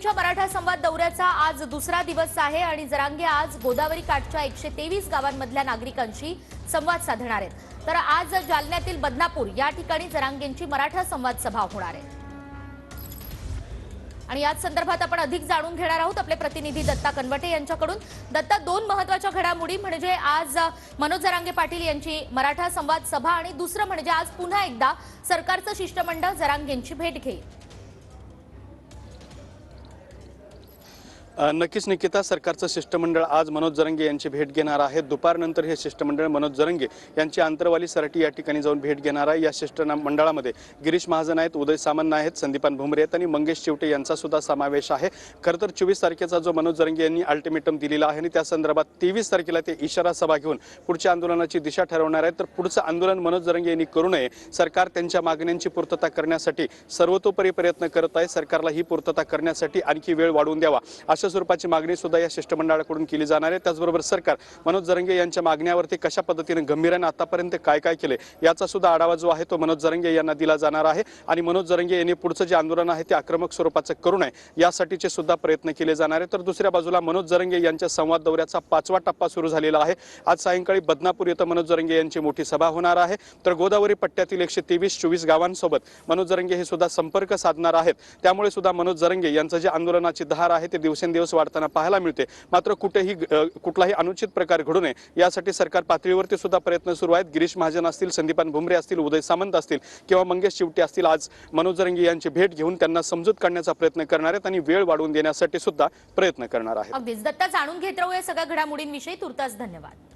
जरांगेंच्या मराठा संवाद दौऱ्याचा आज दुसरा दिवस आहे आणि जरांगे आज गोदावरी काठच्या 123 गावांमधल्या नागरिकांशी संवाद साधणार आहेत। तर आज जालन्यातील बदनापूर या ठिकाणी जरांगेंची मराठा संवाद सभा होणार आहे आणि याच संदर्भात आपण अधिक जाणून घेणार आहोत आपले प्रतिनिधी दत्ता कनवटे यांच्याकडून। दत्ता, दोन महत्त्वाच्या घडामोडी म्हणजे आज मनोज जरांगे पाटील यांची मराठा संवाद सभा आणि दुसरं म्हणजे आज पुन्हा एकदा सरकारचं शिष्टमंडळ जरांगेंची भेट घेईल। नक्कीच निकिता, सरकारचं शिष्टमंडळ आज मनोज जरांगे यांची भेट घेणार आहे। दुपारनंतर हे शिष्टमंडळ मनोज जरांगे यांची आंतरवाली सराटी या ठिकाणी जाऊन भेट घेणार आहे। या शिष्टमंडळामध्ये गिरीश महाजन आहेत, उदय सामंत आहेत, संदीपान भुमरे आहेत आणि मंगेश चिवटे यांचा सुद्धा समावेश आहे। खरं तर 24 तारखेचा जो मनोज जरांगे यांनी अल्टिमेटम दिलेला आहे आणि त्या संदर्भात 23 तारखेला ते इशारा सभा घेऊन पुढच्या आंदोलनाची दिशा ठरवणार आहे। तर पुढचं आंदोलन मनोज जरांगे यांनी करू नये, सरकार त्यांच्या मागण्यांची पूर्तता करण्यासाठी सर्वतोपरी प्रयत्न करत आहे। सरकारला ही पूर्तता करण्यासाठी आणखी वेळ वाढवून द्यावा अशा स्वरूपाची मागणी सुद्धा या शिष्टमंडळाकडून केली जाणार आहे। त्याचबरोबर सरकार मनोज जरांगे यांच्या मागण्यावरती कशा पद्धतीने गंभीराने आतापर्यंत काय काय केले याचा सुद्धा आढावा जो आहे तो मनोज जरांगे यांना दिला जाणार आहे आणि मनोज जरांगे यांनी पुढचं जे आंदोलन आहे ते आक्रमक स्वरूपाचं करू नये यासाठीचे सुद्धा प्रयत्न केले जाणार आहे। तर दुसऱ्या बाजूला मनोज जरांगे यांच्या संवाद दौऱ्याचा 5वा टप्पा सुरू झालेला आहे। आज सायंकाळी बदनापूर येथे मनोज जरांगे यांची मोठी सभा होणार आहे। तर गोदावरी पट्ट्यातील 123-24 गावांसोबत मनोज जरांगे हे सुद्धा संपर्क साधणार आहेत। त्यामुळे सुद्धा मनोज जरांगे यांचं जे आंदोलनाची धार आहे ते दिवसेंदिवस वाढताना पाहायला मिळते। मात्र कुठलाही अनुचित प्रकार घडू नये यासाठी सरकार पातळीवरती सुद्धा प्रयत्न सुरू आहेत। गिरीश महाजन असतील, संदीपान भुमरे असतील, उदय सामंत असतील किंवा मंगेश चिवटे असतील, आज मनोज जरांगे यांची भेट घेऊन त्यांना समजूत काढण्याचा प्रयत्न करणार आहेत आणि वेळ वाढवून देण्यासाठी सुद्धा प्रयत्न करणार आहेत। अगदीच दत्ता, जाणून घेत राहूया सगळ्या घडामोडींविषयी। तुर्तास धन्यवाद।